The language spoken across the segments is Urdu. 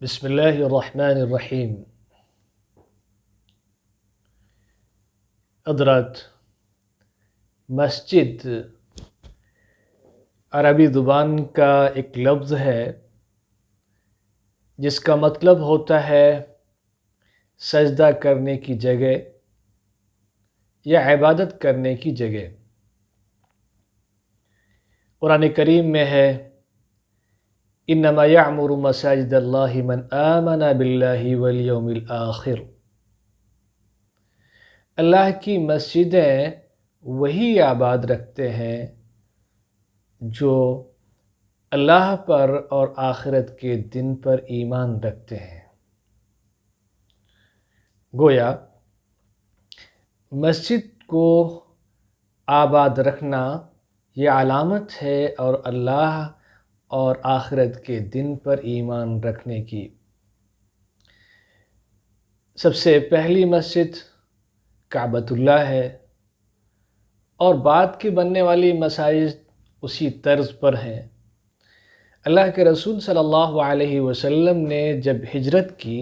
بسم اللہ الرحمن الرحیم۔ حضرات، مسجد عربی زبان کا ایک لفظ ہے جس کا مطلب ہوتا ہے سجدہ کرنے کی جگہ یا عبادت کرنے کی جگہ۔ قرآن کریم میں ہے انما یعمر مساجد اللہ من آمن باللہ والیوم الآخر۔ اللہ کی مسجدیں وہی آباد رکھتے ہیں جو اللہ پر اور آخرت کے دن پر ایمان رکھتے ہیں۔ گویا مسجد کو آباد رکھنا یہ علامت ہے اور اللہ اور آخرت کے دن پر ایمان رکھنے کی۔ سب سے پہلی مسجد کعبۃ اللہ ہے اور بعد کی بننے والی مساجد اسی طرز پر ہیں۔ اللہ کے رسول صلی اللہ علیہ وسلم نے جب ہجرت کی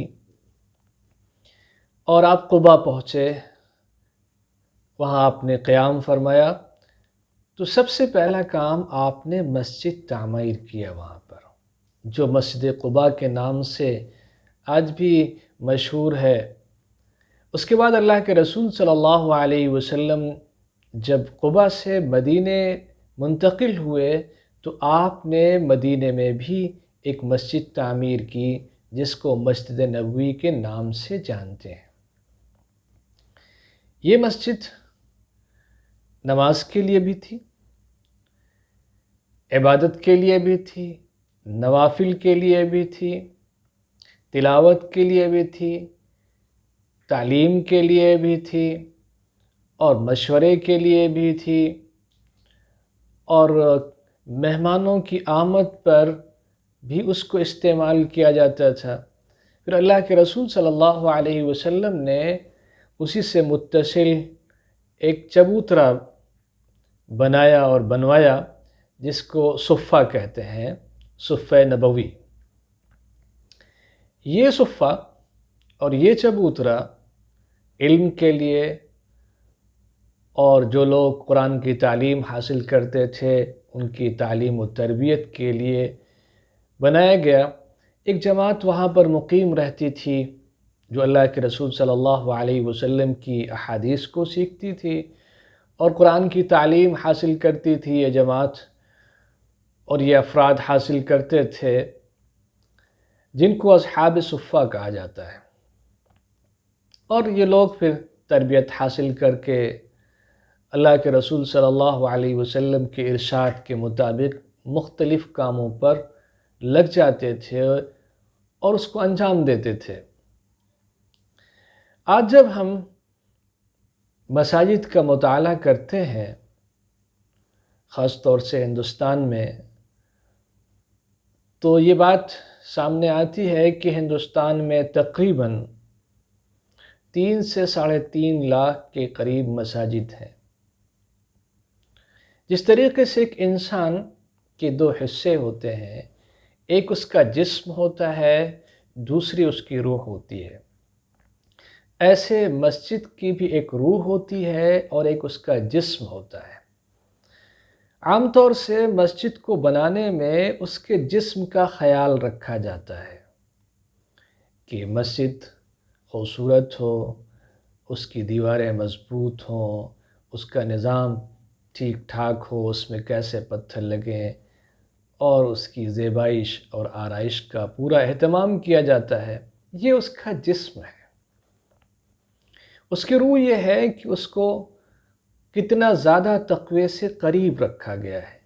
اور آپ قباء پہنچے، وہاں آپ نے قیام فرمایا تو سب سے پہلا کام آپ نے مسجد تعمیر کیا وہاں پر، جو مسجد قباء کے نام سے آج بھی مشہور ہے۔ اس کے بعد اللہ کے رسول صلی اللہ علیہ وسلم جب قباء سے مدینے منتقل ہوئے تو آپ نے مدینے میں بھی ایک مسجد تعمیر کی جس کو مسجد نبوی کے نام سے جانتے ہیں۔ یہ مسجد نماز کے لیے بھی تھی، عبادت کے لیے بھی تھی، نوافل کے لیے بھی تھی، تلاوت کے لیے بھی تھی، تعلیم کے لیے بھی تھی اور مشورے کے لیے بھی تھی، اور مہمانوں کی آمد پر بھی اس کو استعمال کیا جاتا تھا۔ پھر اللہ کے رسول صلی اللہ علیہ وسلم نے اسی سے متصل ایک چبوترا بنایا اور بنوایا جس کو صفہ کہتے ہیں، صفہ نبوی۔ یہ صفہ اور یہ چبوترا علم کے لیے اور جو لوگ قرآن کی تعلیم حاصل کرتے تھے ان کی تعلیم و تربیت کے لیے بنایا گیا۔ ایک جماعت وہاں پر مقیم رہتی تھی جو اللہ کے رسول صلی اللہ علیہ وسلم کی احادیث کو سیکھتی تھی اور قرآن کی تعلیم حاصل کرتی تھی۔ یہ جماعت اور یہ افراد حاصل کرتے تھے جن کو اصحاب صفہ کہا جاتا ہے، اور یہ لوگ پھر تربیت حاصل کر کے اللہ کے رسول صلی اللہ علیہ وسلم کے ارشاد کے مطابق مختلف کاموں پر لگ جاتے تھے اور اس کو انجام دیتے تھے۔ آج جب ہم مساجد کا مطالعہ کرتے ہیں، خاص طور سے ہندوستان میں، تو یہ بات سامنے آتی ہے کہ ہندوستان میں تقریباً 3 سے 3.5 لاکھ کے قریب مساجد ہیں۔ جس طریقے سے ایک انسان کے 2 حصے ہوتے ہیں، ایک اس کا جسم ہوتا ہے، دوسری اس کی روح ہوتی ہے، ایسے مسجد کی بھی ایک روح ہوتی ہے اور ایک اس کا جسم ہوتا ہے۔ عام طور سے مسجد کو بنانے میں اس کے جسم کا خیال رکھا جاتا ہے کہ مسجد خوبصورت ہو، اس کی دیواریں مضبوط ہوں، اس کا نظام ٹھیک ٹھاک ہو، اس میں کیسے پتھر لگیں اور اس کی زیبائش اور آرائش کا پورا اہتمام کیا جاتا ہے۔ یہ اس کا جسم ہے۔ اس کی روح یہ ہے کہ اس کو کتنا زیادہ تقوی سے قریب رکھا گیا ہے،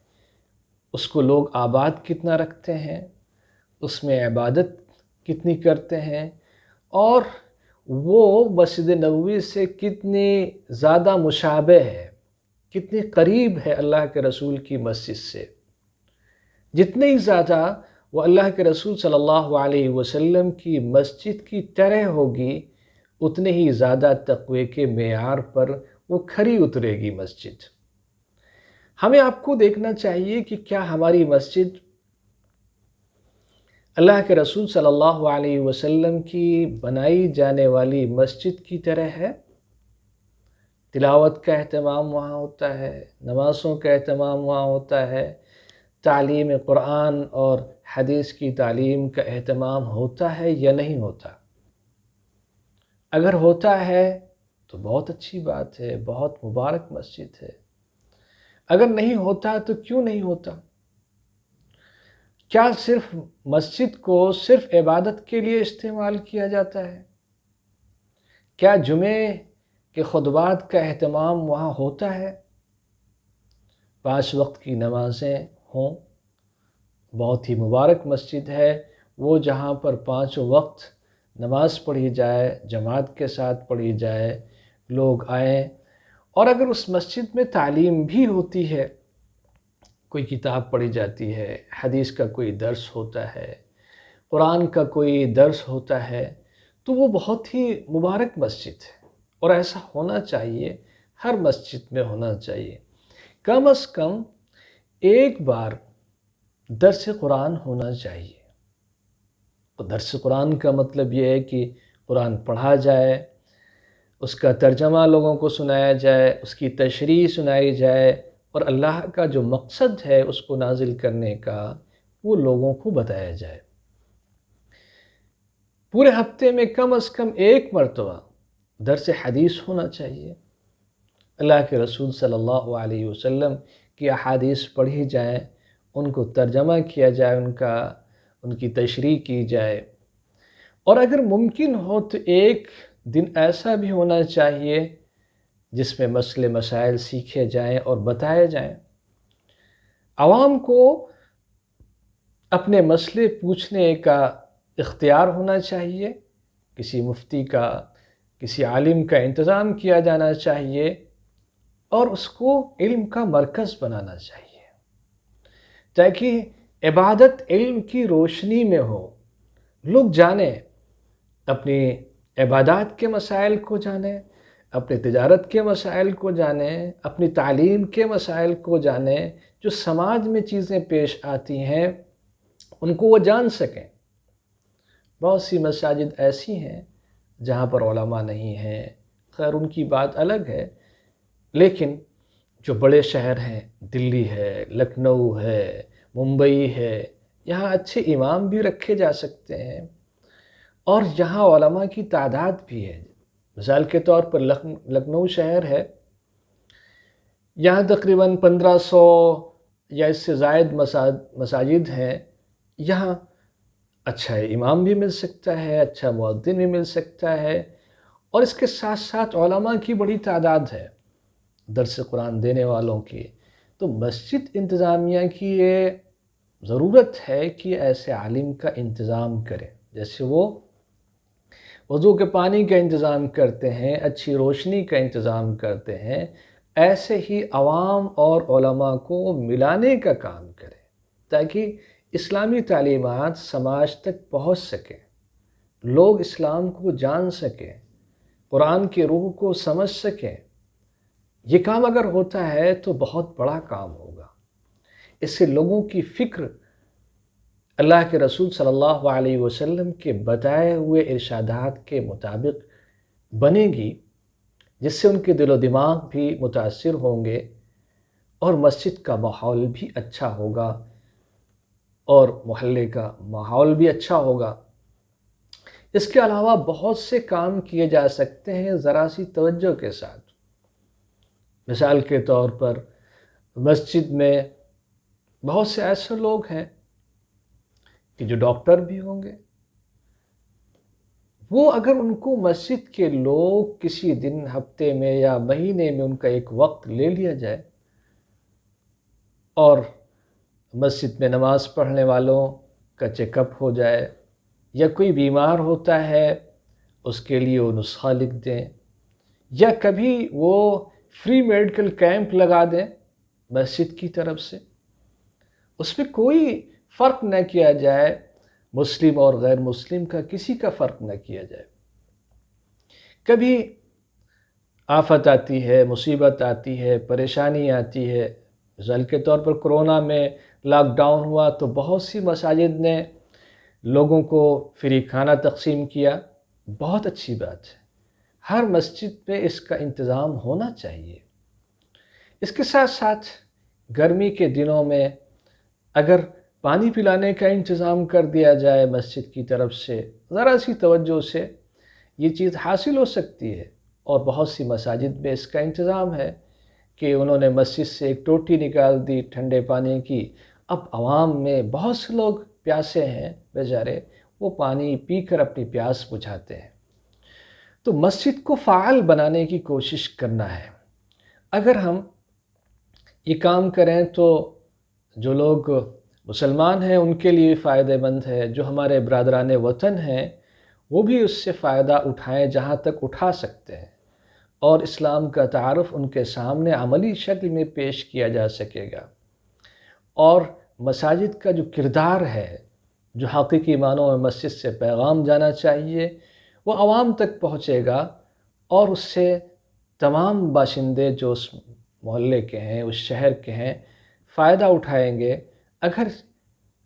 اس کو لوگ آباد کتنا رکھتے ہیں، اس میں عبادت کتنی کرتے ہیں، اور وہ مسجد نبوی سے کتنی زیادہ مشابہ ہے، کتنی قریب ہے اللہ کے رسول کی مسجد سے۔ جتنے ہی زیادہ وہ اللہ کے رسول صلی اللہ علیہ وسلم کی مسجد کی طرح ہوگی، اتنے ہی زیادہ تقوی کے معیار پر وہ کھری اترے گی مسجد۔ ہمیں آپ کو دیکھنا چاہیے کہ کیا ہماری مسجد اللہ کے رسول صلی اللہ علیہ وسلم کی بنائی جانے والی مسجد کی طرح ہے۔ تلاوت کا اہتمام وہاں ہوتا ہے، نمازوں کا اہتمام وہاں ہوتا ہے، تعلیم قرآن اور حدیث کی تعلیم کا اہتمام ہوتا ہے یا نہیں ہوتا؟ اگر ہوتا ہے تو بہت اچھی بات ہے، بہت مبارک مسجد ہے۔ اگر نہیں ہوتا تو کیوں نہیں ہوتا؟ کیا صرف مسجد کو صرف عبادت کے لیے استعمال کیا جاتا ہے؟ کیا جمعے کے خطبات کا اہتمام وہاں ہوتا ہے؟ 5 وقت کی نمازیں ہوں، بہت ہی مبارک مسجد ہے وہ جہاں پر 5 وقت نماز پڑھی جائے، جماعت کے ساتھ پڑھی جائے، لوگ آئیں۔ اور اگر اس مسجد میں تعلیم بھی ہوتی ہے، کوئی کتاب پڑھی جاتی ہے، حدیث کا کوئی درس ہوتا ہے، قرآن کا کوئی درس ہوتا ہے، تو وہ بہت ہی مبارک مسجد ہے، اور ایسا ہونا چاہیے، ہر مسجد میں ہونا چاہیے۔ کم از کم ایک بار درس قرآن ہونا چاہیے۔ درس قرآن کا مطلب یہ ہے کہ قرآن پڑھا جائے، اس کا ترجمہ لوگوں کو سنایا جائے، اس کی تشریح سنائی جائے، اور اللہ کا جو مقصد ہے اس کو نازل کرنے کا وہ لوگوں کو بتایا جائے۔ پورے ہفتے میں کم از کم ایک مرتبہ درس حدیث ہونا چاہیے۔ اللہ کے رسول صلی اللہ علیہ وسلم کی احادیث پڑھی جائیں، ان کو ترجمہ کیا جائے، ان کی تشریح کی جائے۔ اور اگر ممکن ہو تو ایک دن ایسا بھی ہونا چاہیے جس میں مسئلے مسائل سیکھے جائیں اور بتائے جائیں۔ عوام کو اپنے مسئلے پوچھنے کا اختیار ہونا چاہیے، کسی مفتی کا، کسی عالم کا انتظام کیا جانا چاہیے، اور اس کو علم کا مرکز بنانا چاہیے، تاکہ عبادت علم کی روشنی میں ہو، لوگ جانیں، اپنی عبادات کے مسائل کو جانیں، اپنی تجارت کے مسائل کو جانیں، اپنی تعلیم کے مسائل کو جانیں، جو سماج میں چیزیں پیش آتی ہیں ان کو وہ جان سکیں۔ بہت سی مساجد ایسی ہیں جہاں پر علماء نہیں ہیں، خیر ان کی بات الگ ہے، لیکن جو بڑے شہر ہیں، دلی ہے، لکھنؤ ہے، ممبئی ہے، یہاں اچھے امام بھی رکھے جا سکتے ہیں، اور یہاں علماء کی تعداد بھی ہے۔ مثال کے طور پر لکھنؤ شہر ہے، یہاں تقریباً 1500 یا اس سے زائد مساجد ہیں۔ یہاں اچھا امام بھی مل سکتا ہے، اچھا مؤذن بھی مل سکتا ہے، اور اس کے ساتھ ساتھ علماء کی بڑی تعداد ہے، درس قرآن دینے والوں کی۔ تو مسجد انتظامیہ کی یہ ضرورت ہے کہ ایسے عالم کا انتظام کریں، جیسے وہ وضو کے پانی کا انتظام کرتے ہیں، اچھی روشنی کا انتظام کرتے ہیں، ایسے ہی عوام اور علماء کو ملانے کا کام کریں، تاکہ اسلامی تعلیمات سماج تک پہنچ سکیں، لوگ اسلام کو جان سکیں، قرآن کی روح کو سمجھ سکیں۔ یہ کام اگر ہوتا ہے تو بہت بڑا کام ہوگا۔ اس سے لوگوں کی فکر اللہ کے رسول صلی اللہ علیہ وسلم کے بتائے ہوئے ارشادات کے مطابق بنے گی، جس سے ان کے دل و دماغ بھی متاثر ہوں گے، اور مسجد کا ماحول بھی اچھا ہوگا، اور محلے کا ماحول بھی اچھا ہوگا۔ اس کے علاوہ بہت سے کام کیے جا سکتے ہیں ذرا سی توجہ کے ساتھ۔ مثال کے طور پر مسجد میں بہت سے ایسے لوگ ہیں کہ جو ڈاکٹر بھی ہوں گے، وہ اگر ان کو مسجد کے لوگ کسی دن ہفتے میں یا مہینے میں ان کا ایک وقت لے لیا جائے، اور مسجد میں نماز پڑھنے والوں کا چیک اپ ہو جائے، یا کوئی بیمار ہوتا ہے اس کے لیے وہ نسخہ لکھ دیں، یا کبھی وہ فری میڈیکل کیمپ لگا دیں مسجد کی طرف سے، اس میں کوئی فرق نہ کیا جائے، مسلم اور غیر مسلم کا کسی کا فرق نہ کیا جائے۔ کبھی آفت آتی ہے، مصیبت آتی ہے، پریشانی آتی ہے، مثال کے طور پر کرونا میں لاک ڈاؤن ہوا تو بہت سی مساجد نے لوگوں کو فری کھانا تقسیم کیا، بہت اچھی بات ہے۔ ہر مسجد میں اس کا انتظام ہونا چاہیے۔ اس کے ساتھ ساتھ گرمی کے دنوں میں اگر پانی پلانے کا انتظام کر دیا جائے مسجد کی طرف سے، ذرا سی توجہ سے یہ چیز حاصل ہو سکتی ہے۔ اور بہت سی مساجد میں اس کا انتظام ہے کہ انہوں نے مسجد سے ایک ٹوٹی نکال دی ٹھنڈے پانی کی۔ اب عوام میں بہت سے لوگ پیاسے ہیں بیچارے، وہ پانی پی کر اپنی پیاس بجھاتے ہیں۔ تو مسجد کو فعال بنانے کی کوشش کرنا ہے۔ اگر ہم یہ کام کریں تو جو لوگ مسلمان ہیں ان کے لیے فائدہ مند ہے، جو ہمارے برادران وطن ہیں وہ بھی اس سے فائدہ اٹھائیں جہاں تک اٹھا سکتے ہیں، اور اسلام کا تعارف ان کے سامنے عملی شکل میں پیش کیا جا سکے گا۔ اور مساجد کا جو کردار ہے، جو حقیقی معنوں میں مسجد سے پیغام جانا چاہیے، وہ عوام تک پہنچے گا، اور اس سے تمام باشندے جو اس محلے کے ہیں، اس شہر کے ہیں، فائدہ اٹھائیں گے۔ اگر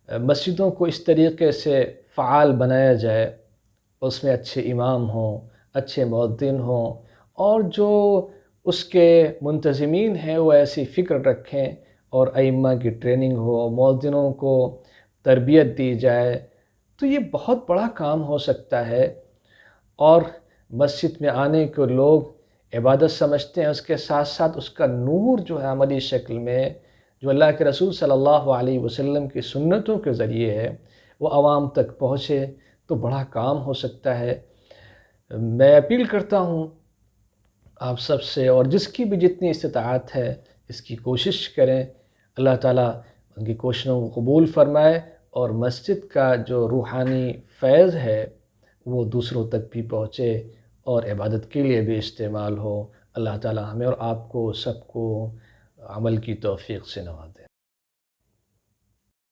مسجدوں کو اس طریقے سے فعال بنایا جائے، اس میں اچھے امام ہوں، اچھے مؤذن ہوں، اور جو اس کے منتظمین ہیں وہ ایسی فکر رکھیں، اور ائمہ کی ٹریننگ ہو، مؤذنوں کو تربیت دی جائے، تو یہ بہت بڑا کام ہو سکتا ہے۔ اور مسجد میں آنے کو لوگ عبادت سمجھتے ہیں، اس کے ساتھ ساتھ اس کا نور جو ہے عملی شکل میں، جو اللہ کے رسول صلی اللہ علیہ وسلم کی سنتوں کے ذریعے ہے، وہ عوام تک پہنچے تو بڑا کام ہو سکتا ہے۔ میں اپیل کرتا ہوں آپ سب سے، اور جس کی بھی جتنی استطاعت ہے اس کی کوشش کریں۔ اللہ تعالیٰ ان کی کوششوں کو قبول فرمائے، اور مسجد کا جو روحانی فیض ہے وہ دوسروں تک بھی پہنچے اور عبادت کے لیے بھی استعمال ہو۔ اللہ تعالیٰ ہمیں اور آپ کو سب کو عمل کی توفیق سے نوازے۔